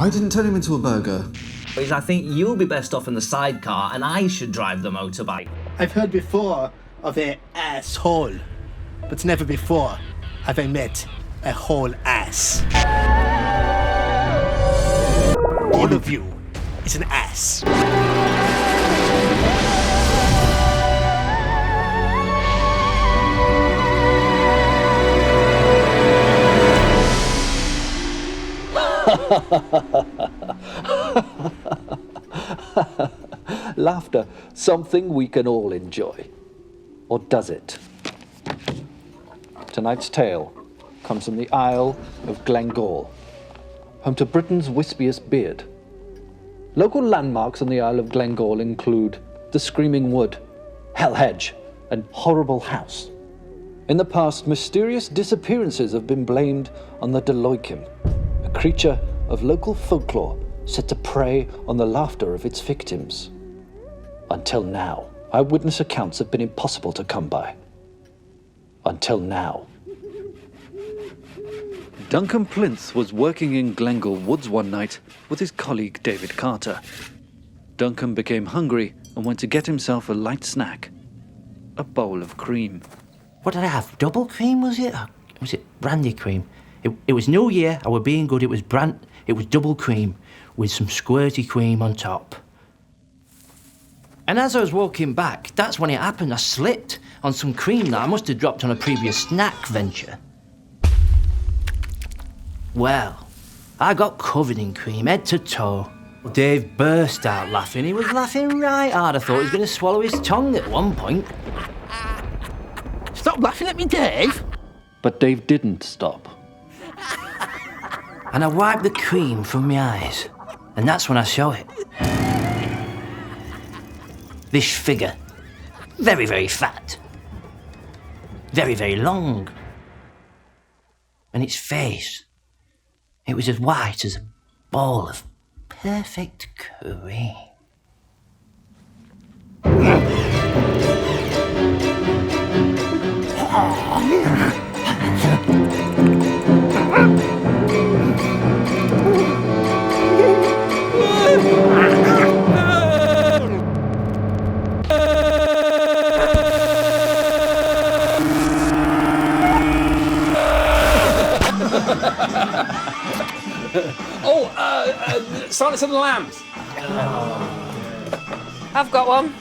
I didn't turn him into a burger. I think you'll be best off in the sidecar and I should drive the motorbike. I've heard before of a asshole, but never before have I met a whole ass. All of you is an ass. Laughter, something we can all enjoy. Or does it? Tonight's tale comes from the Isle of Glengall, home to Britain's wispiest beard. Local landmarks on the Isle of Glengall include the Screaming Wood, Hell Hedge, and Horrible House. In the past, mysterious disappearances have been blamed on the Deloikim, a creature of local folklore set to prey on the laughter of its victims. Until now, eyewitness accounts have been impossible to come by. Until now. Duncan Plinth was working in Glengall Woods one night with his colleague David Carter. Duncan became hungry and went to get himself a light snack, a bowl of cream. What did I have? Double cream, was it? Or was it brandy cream? It was New Year, I was being good, it was double cream with some squirty cream on top. And as I was walking back, that's when it happened. I slipped on some cream that I must have dropped on a previous snack venture. Well, I got covered in cream, head to toe. Dave burst out laughing. He was laughing right hard. I thought he was going to swallow his tongue at one point. Stop laughing at me, Dave. But Dave didn't stop. And I wiped the cream from my eyes. And that's when I saw it. This figure. Very, very fat. Very, very long. And its face. It was as white as a ball of perfect cream. Silence of the Lambs. I've got one.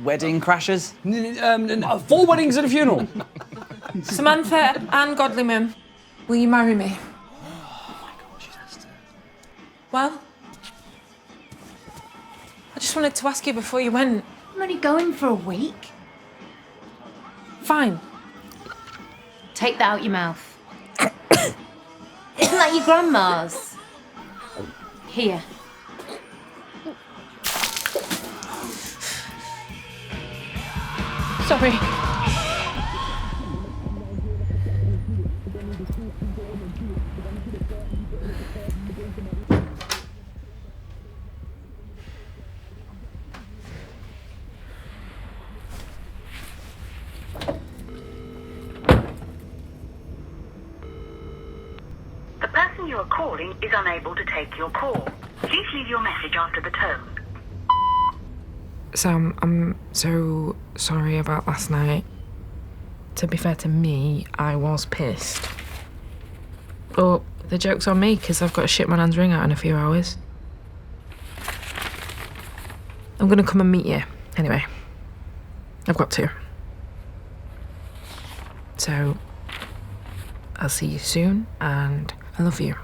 Wedding Crashers? 4 Weddings and a Funeral. Samantha and Godlyman, will you marry me? Oh my gosh, Esther. Well, I just wanted to ask you before you went. I'm only going for a week. Fine. Take that out your mouth. Isn't that your grandma's? Here. Sorry. The person you are calling is unable to take your call. Please leave your message after the tone. Sam, I'm so sorry about last night. To be fair to me, I was pissed. But the joke's on me, because I've got to ship my nan's ring out in a few hours. I'm going to come and meet you, anyway. I've got to. So, I'll see you soon, and I love you.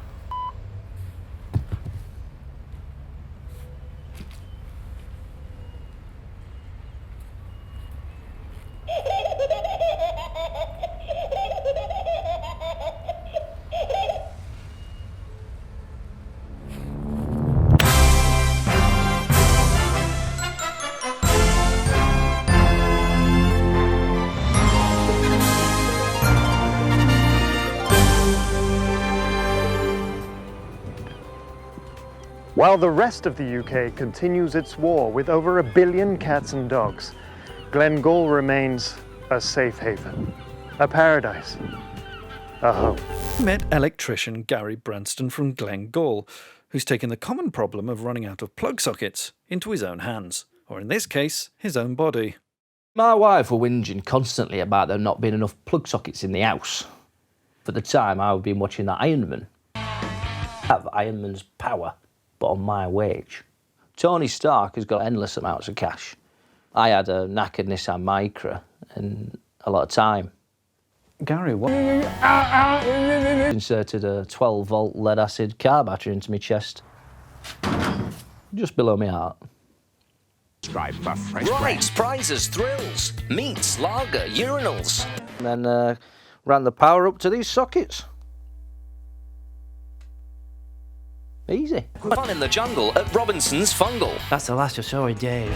While the rest of the UK continues its war with over 1 billion cats and dogs, Glengall remains a safe haven, a paradise, a home. Met electrician Gary Branston from Glengall, who's taken the common problem of running out of plug sockets into his own hands, or in this case, his own body. My wife were whinging constantly about there not being enough plug sockets in the house. For the time, I've been watching that Ironman. Have Ironman's power, but on my wage. Tony Stark has got endless amounts of cash. I had a knackered Nissan Micra and a lot of time. Gary, what? Inserted a 12-volt lead-acid car battery into my chest. Just below my heart. Rights, prizes, thrills, meats, lager, urinals. And then ran the power up to these sockets. Easy. Fun in the jungle at Robinson's Fungal. That's the last I saw of Dave.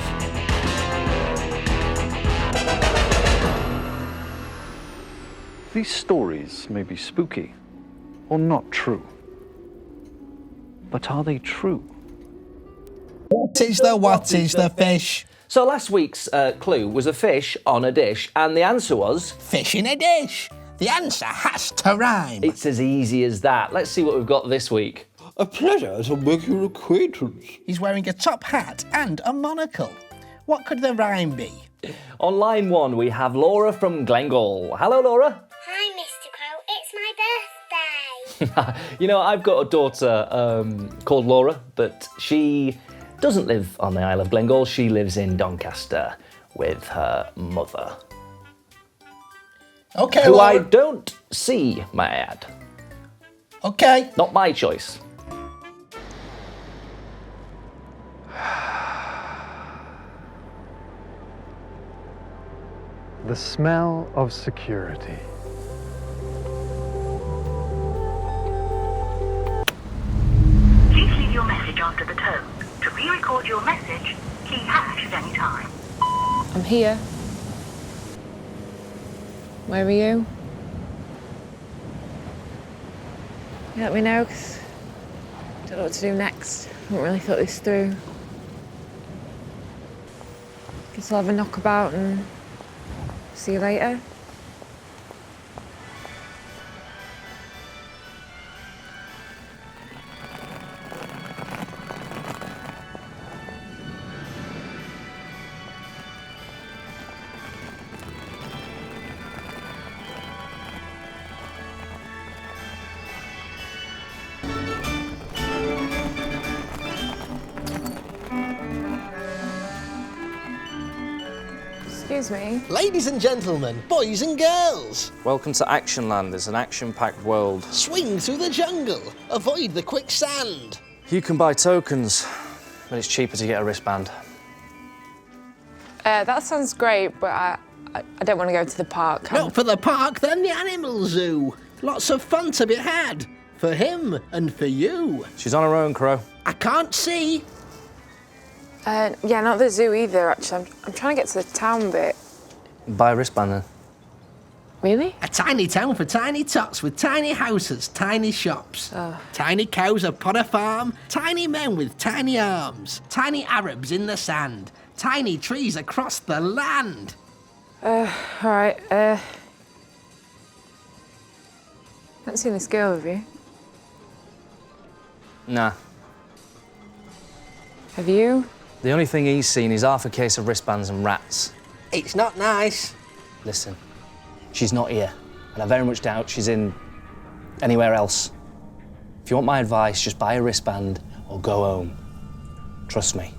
These stories may be spooky or not true. But are they true? What is the fish? So last week's clue was a fish on a dish, and the answer was... Fish in a dish. The answer has to rhyme. It's as easy as that. Let's see what we've got this week. A pleasure to make your acquaintance. He's wearing a top hat and a monocle. What could the rhyme be? On line 1, we have Laura from Glengall. Hello, Laura. Hi, Mr. Crow. It's my birthday. You know, I've got a daughter called Laura, but she doesn't live on the Isle of Glengall. She lives in Doncaster with her mother. Okay, who Laura. I don't see, may I add. Okay. Not my choice. The smell of security. Please leave your message after the tone. To re-record your message, key hash at any time. I'm here. Where are you? Let me know, because I don't know what to do next. I haven't really thought this through. Guess I'll have a knockabout and see you later. Excuse me. Ladies and gentlemen, boys and girls, Welcome to Actionland. It's an action-packed world. swing through the jungle. Avoid the quicksand. You can buy tokens, but it's cheaper to get a wristband. That sounds great, but I don't want to go to the park. Not for the park, then the animal zoo. Lots of fun to be had. For him and for you. She's on her own, Crow. I can't see. Yeah, not the zoo either, actually. I'm trying to get to the town bit. Buy a wristband then. Really? A tiny town for tiny tots with tiny houses, tiny shops. Tiny cows upon a farm, tiny men with tiny arms, tiny Arabs in the sand, tiny trees across the land. All right, haven't seen this girl, have you? Nah. Have you? The only thing he's seen is half a case of wristbands and rats. It's not nice. Listen, she's not here, and I very much doubt she's in anywhere else. If you want my advice, just buy a wristband or go home. Trust me.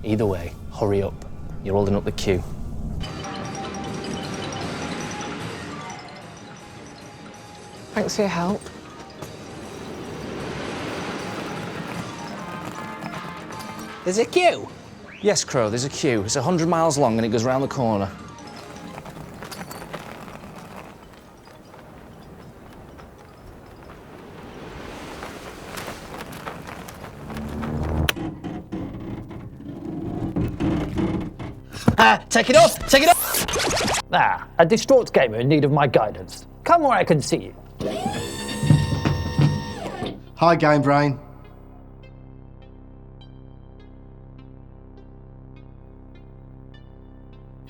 Either way, hurry up. You're holding up the queue. Thanks for your help. There's a queue. Yes, Crow, there's a queue. It's 100 miles long and it goes round the corner. Take it off! Take it off! Ah, a distraught gamer in need of my guidance. Come where I can see you. Hi, Game Brain.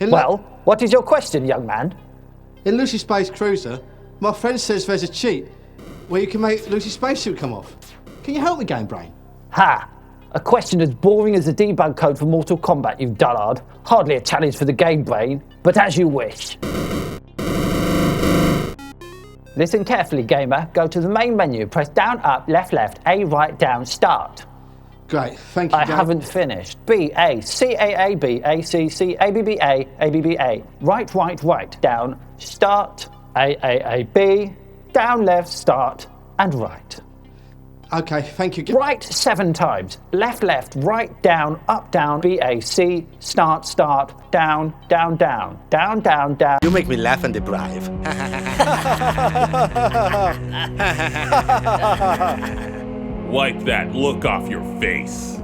Well, what is your question, young man? In Lucy's Space Cruiser, My friend says there's a cheat where you can make Lucy's spacesuit come off. Can you help me, Game Brain? Ha! A question as boring as the debug code for Mortal Kombat, you dullard. Hardly a challenge for the Game Brain, but as you wish. Listen carefully, gamer. Go to the main menu, press down, up, left, left, A, right, down, start. Great, thank you, I Game. haven't finished. B, A, C, A, B, A, C, C, A, B, B, A, B, B, A. Right, right, right, down, start, A, B, down, left, start, and right. Okay, thank you. Right 7 times. Left, left, right, down, up, down, B, A, C, start, start, down, down, down, down, down, down. You make me laugh and deprive. Wipe that look off your face.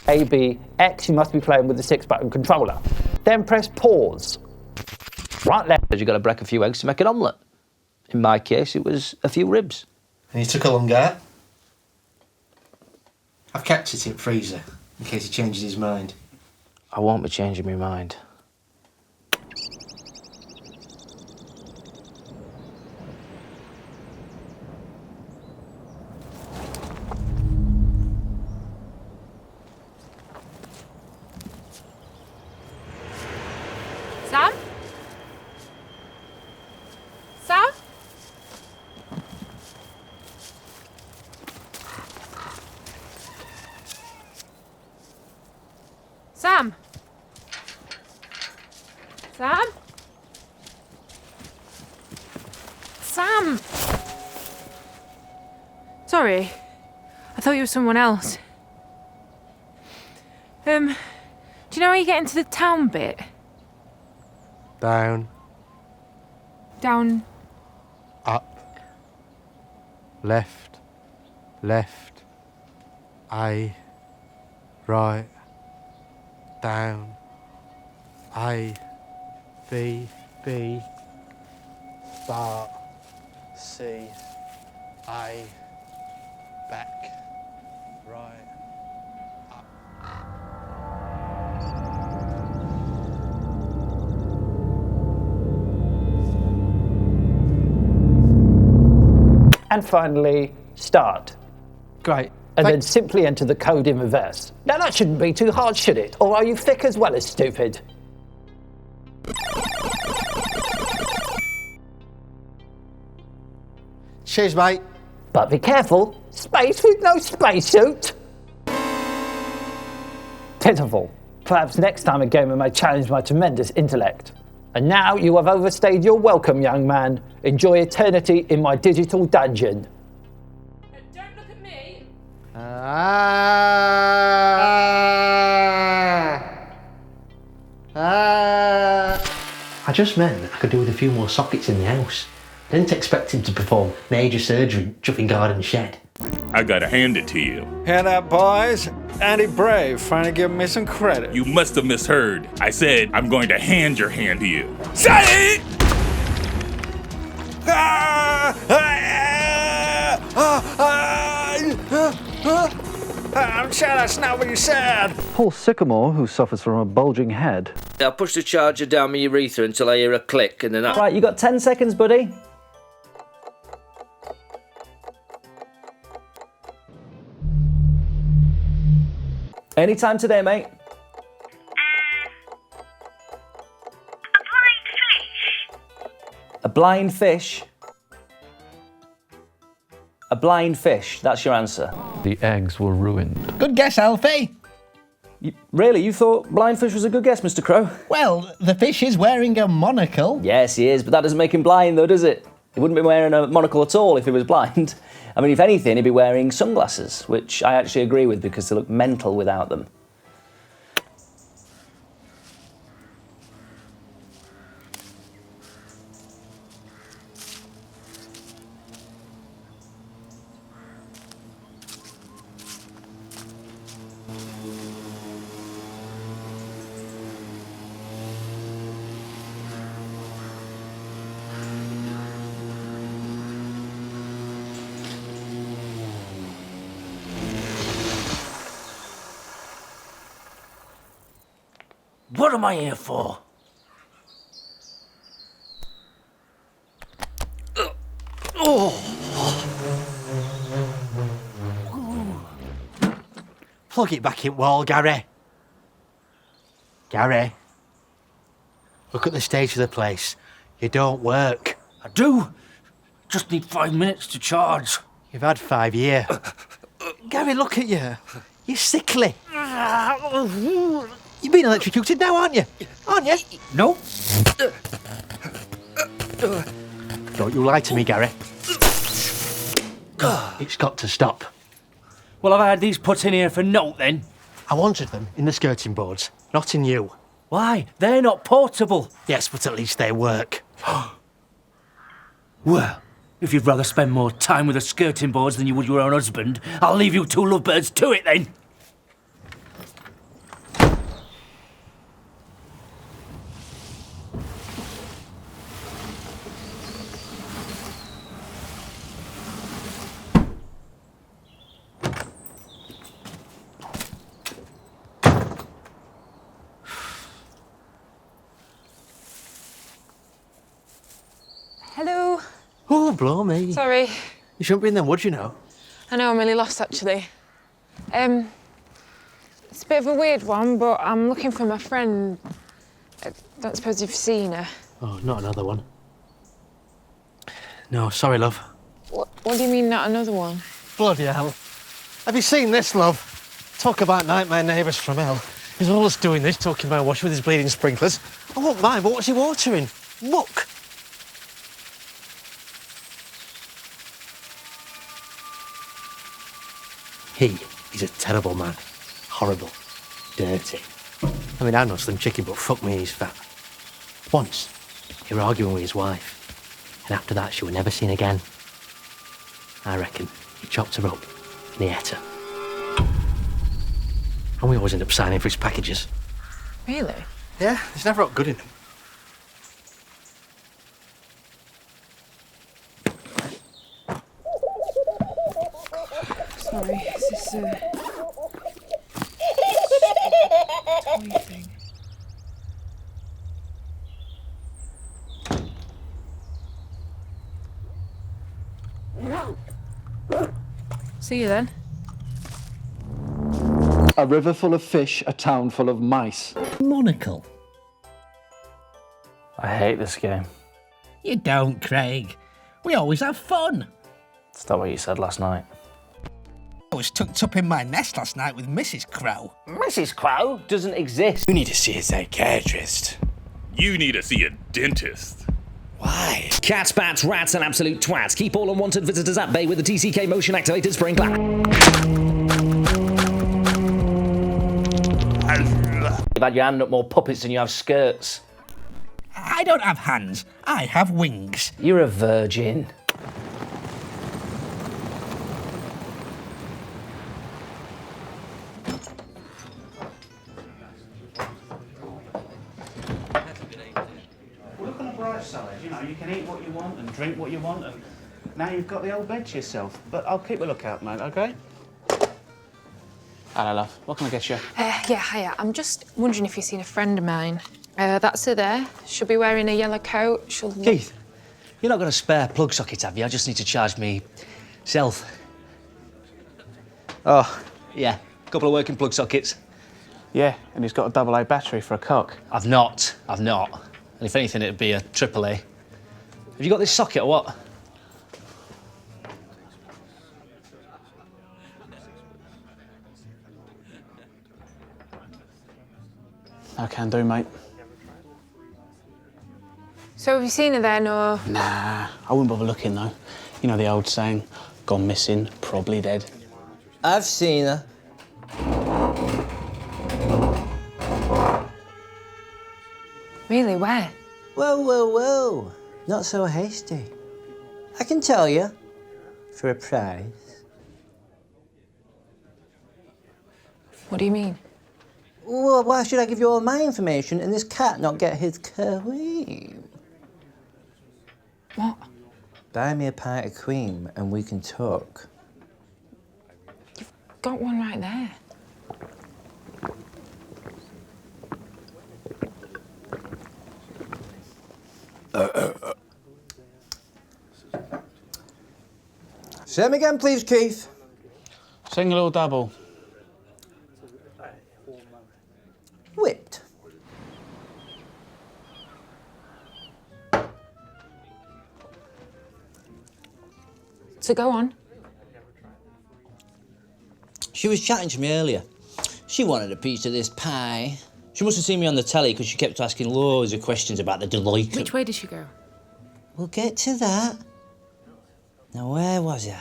A, B, X, you must be playing with the 6-button controller. Then press pause. Right, left. You've got to break a few eggs to make an omelette. In my case, it was a few ribs. And you took a long go? I've kept it in the freezer in case he changes his mind. I won't be changing my mind. Sam? Sam? Sam? Sam? Sam! Sorry. I thought you were someone else. Do you know how you get into the town bit? Down, Down. up, left, left, A, right, down, A, B, B, start, C, A, back, right. And finally, start. Great. And then simply enter the code in reverse. Now that shouldn't be too hard, should it? Or are you thick as well as stupid? Cheers, mate. But be careful, space with no spacesuit. Pitiful. Perhaps next time a gamer may challenge my tremendous intellect. And now you have overstayed your welcome, young man. Enjoy eternity in my digital dungeon. Don't look at me. I just meant I could do with a few more sockets in the house. I didn't expect him to perform major surgery in Chuffing Garden Shed. I gotta hand it to you. Hear that, boys? Andy Brave trying to give me some credit. You must have misheard. I said I'm going to hand your hand to you. Say it! I'm sure that's not what you said. Paul Sycamore, who suffers from a bulging head. I'll push the charger down my urethra until I hear a click and then I... Right, you got 10 seconds, buddy. Anytime today, mate. A blind fish. A blind fish, that's your answer. The eggs were ruined. Good guess, Alfie. Really, you thought blind fish was a good guess, Mr. Crow? Well, the fish is wearing a monocle. Yes, he is, but that doesn't make him blind, though, does it? He wouldn't be wearing a monocle at all if he was blind. I mean, if anything, he'd be wearing sunglasses, which I actually agree with because they look mental without them. What am I here for? Plug it back in wall, Gary. Gary. Look at the state of the place. You don't work. I do. Just need 5 minutes to charge. You've had 5 years. Gary, look at you. You're sickly. You've been electrocuted now, aren't you? Aren't you? No. Don't you lie to me, Gary. It's got to stop. Well, I've had these put in here for naught then. I wanted them in the skirting boards, not in you. Why? They're not portable. Yes, but at least they work. Well, if you'd rather spend more time with the skirting boards than you would your own husband, I'll leave you two lovebirds to it then. Hello. Oh, blow me. Sorry. You shouldn't be in them, would you know? I know, I'm really lost actually. It's a bit of a weird one, but I'm looking for my friend. I don't suppose you've seen her. Oh, not another one. No, sorry, love. What do you mean, not another one? Bloody hell. Have you seen this, love? Talk about nightmare neighbours from hell. He's always doing this, talking about washing with his bleeding sprinklers. I won't mind, but what's he watering? Look. He is a terrible man. Horrible. Dirty. I mean, I'm not slim chicken, but fuck me, he's fat. Once, he was arguing with his wife, and after that, she was never seen again. I reckon he chopped her up and he ate her. And we always end up signing for his packages. Really? Yeah, there's never got good in them. Sorry, is this toy thing? See you then. A river full of fish, a town full of mice. Monocle. I hate this game. You don't, Craig. We always have fun. It's not what you said last night. I was tucked up in my nest last night with Mrs. Crow. Mrs. Crow doesn't exist. You need to see a psychiatrist. You need to see a dentist. Why? Cats, bats, rats, and absolute twats. Keep all unwanted visitors at bay with the TCK motion-activated sprinkler. You've had your hand up more puppets than you have skirts. I don't have hands. I have wings. You're a virgin. Well, look on the bright side, you know, you can eat what you want and drink what you want, and now you've got the old bed to yourself. But I'll keep a lookout, mate, okay? Hello, love. What can I get you? Yeah, hiya. I'm just wondering if you've seen a friend of mine. That's her there. She'll be wearing a yellow coat. She'll look... Keith, you're not got a spare plug socket, have you? I just need to charge me self. Oh, yeah. A couple of working plug sockets. Yeah, and he's got a AA battery for a cock. I've not. And if anything, it'd be a AAA. Have you got this socket or what? I can do, mate. So have you seen her then, or...? Nah, I wouldn't bother looking, though. You know the old saying, gone missing, probably dead. I've seen her. Really, where? Whoa. Not so hasty. I can tell you. For a price. What do you mean? Well, why should I give you all my information and this cat not get his cream? What? Buy me a pint of cream and we can talk. Got one right there. Same again, please, Keith. Single or double? Whipped. So go on. She was chatting to me earlier. She wanted a piece of this pie. She must have seen me on the telly because she kept asking loads of questions about the delight. Which way did she go? We'll get to that. Now, where was I?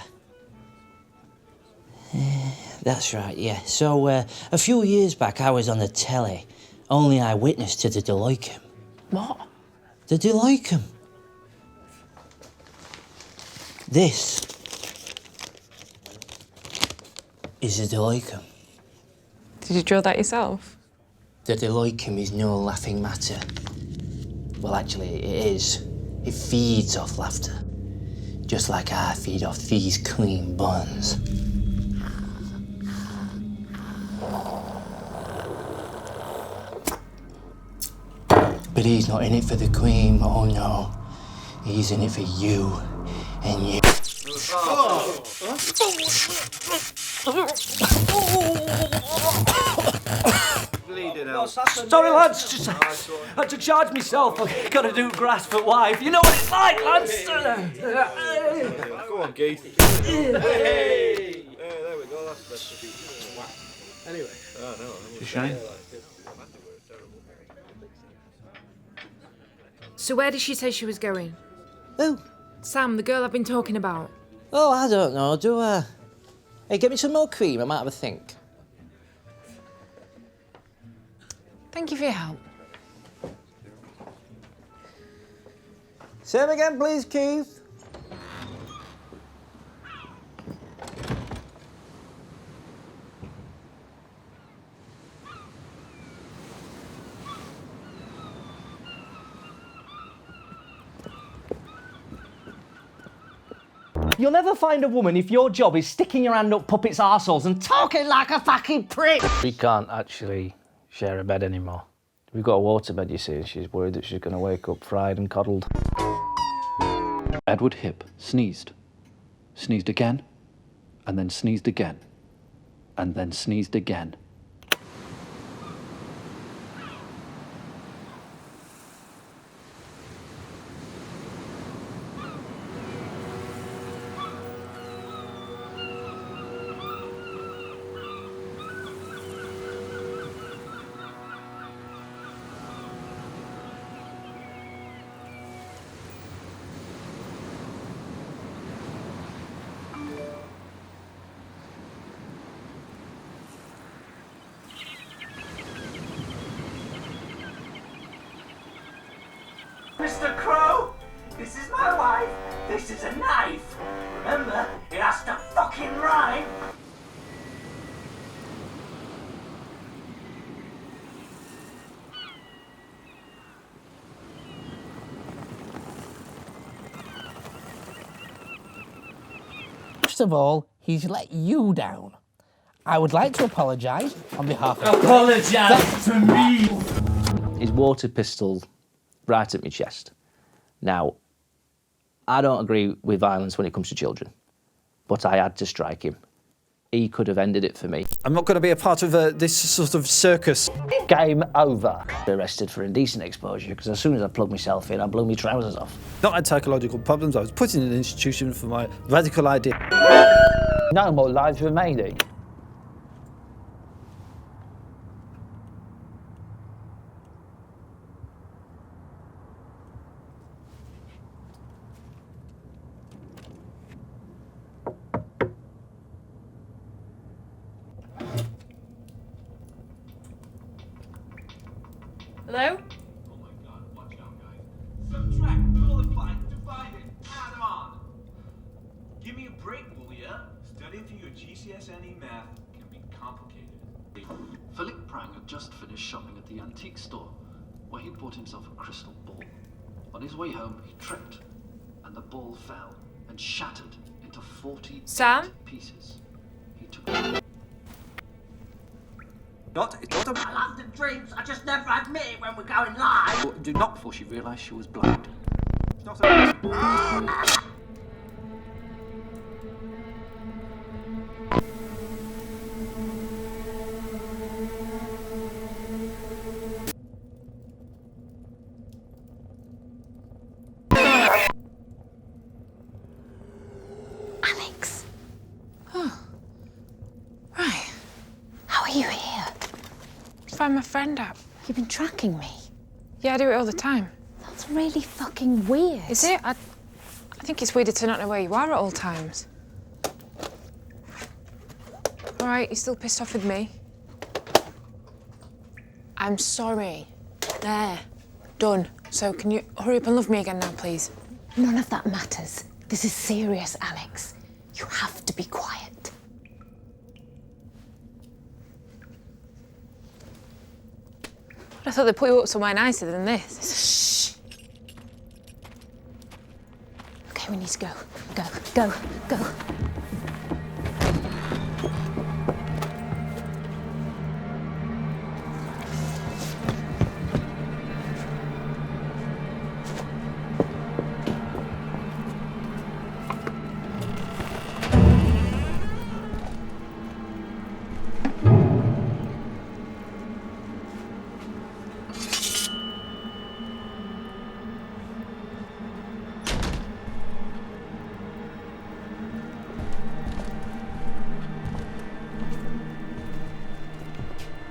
That's right, yeah. So, a few years back, I was on the telly. Only eyewitness to the Deloicum. What? The Deloicum. This is a Deloicum. Did you draw that yourself? The Deloicum is no laughing matter. Well, actually, it is. It feeds off laughter. Just like I feed off these clean buns. But he's not in it for the cream, oh no. He's in it for you and you. Sorry, lads, just had to charge myself. I've got to do grass for wife. You know what it's like, lads. Go on, Keith. Hey, there we go. That's anyway. Oh no. It's a shame. So where did she say she was going? Who? Sam, the girl I've been talking about. Oh, I don't know, do I? Hey, get me some more cream, I might have a think. Thank you for your help. Same again, please, Keith. You'll never find a woman if your job is sticking your hand up puppets' arseholes and talking like a fucking prick. We can't actually share a bed anymore. We've got a waterbed, you see, and she's worried that she's going to wake up fried and coddled. Edward Hip sneezed. Sneezed again, and then sneezed again, and then sneezed again. Mr. Crow, this is my wife. This is a knife. Remember, it has to fucking rhyme. First of all, he's let you down. I would like to apologise on behalf of... Apologise to me! His water pistol right at my chest. Now, I don't agree with violence when it comes to children, but I had to strike him. He could have ended it for me. I'm not going to be a part of this sort of circus. Game over. Arrested for indecent exposure, because as soon as I plugged myself in, I blew my trousers off. Not had psychological problems. I was put in an institution for my radical idea. No more lives remaining. Hello? Subtract, multiply, divide it, add them on. Give me a break, will ya? Studying for your GCSE math can be complicated. Philip Prang had just finished shopping at the antique store, where he bought himself a crystal ball. On his way home, he tripped, and the ball fell and shattered into 40 Sam? pieces. He took It's not I love the dreams, I just never admit it when we're going live. Do not before she realised she was blind. It's not you here? Find my friend out. You've been tracking me? Yeah, I do it all the time. That's really fucking weird. Is it? I think it's weirder to not know where you are at all times. All right, you're still pissed off with me? I'm sorry. There. Done. So can you hurry up and love me again now, please? None of that matters. This is serious, Alex. You have to be quiet. I thought they'd put you up somewhere nicer than this. Shh. Okay, we need to go. Go, go, go.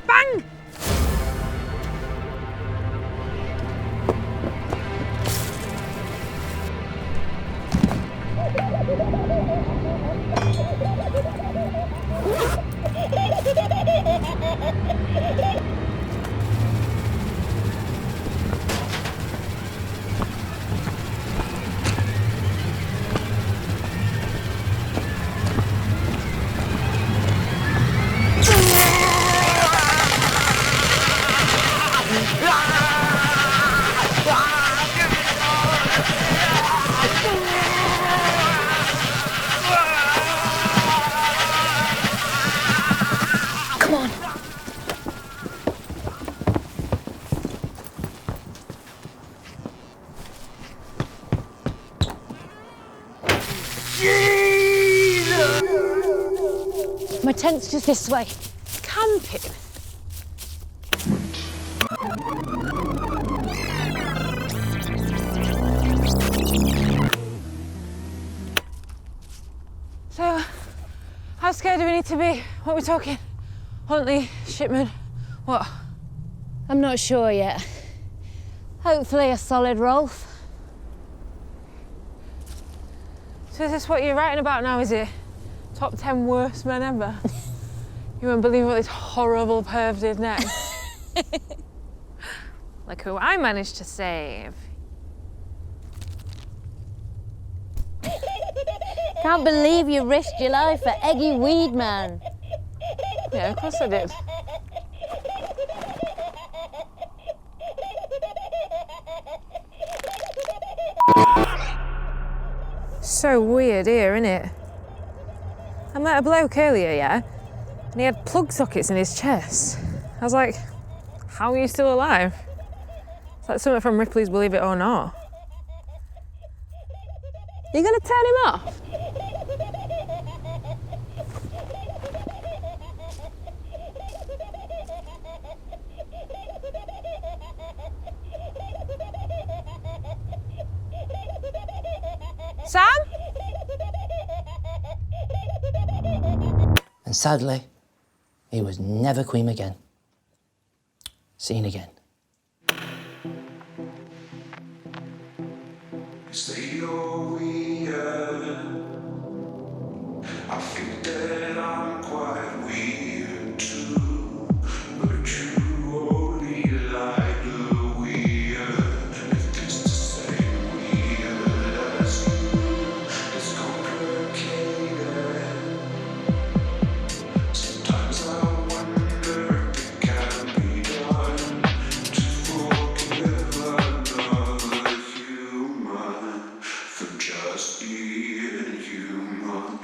Bang! Come on. My tent's just this way. Camping? So, how scared do we need to be? What are we talking? Huntley, Shipman, what? I'm not sure yet. Hopefully a solid Rolf. So is this what you're writing about now, is it? Top 10 worst men ever? You won't believe what this horrible perv did next. Like who I managed to save. Can't believe you risked your life for Eggy Weed Man. Yeah, of course I did. So weird here, isn't it? I met a bloke earlier, yeah? And he had plug sockets in his chest. I was like, how are you still alive? It's like something from Ripley's Believe It or Not. You gonna turn him off? Sam? And sadly, he was never Queen again. Seen again. Say you're weird. I think that I'm quite weird too. But you only like the weird. If this the same weird as you, it's complicated. Sometimes I wonder if it can be done to forgive another human for just being human.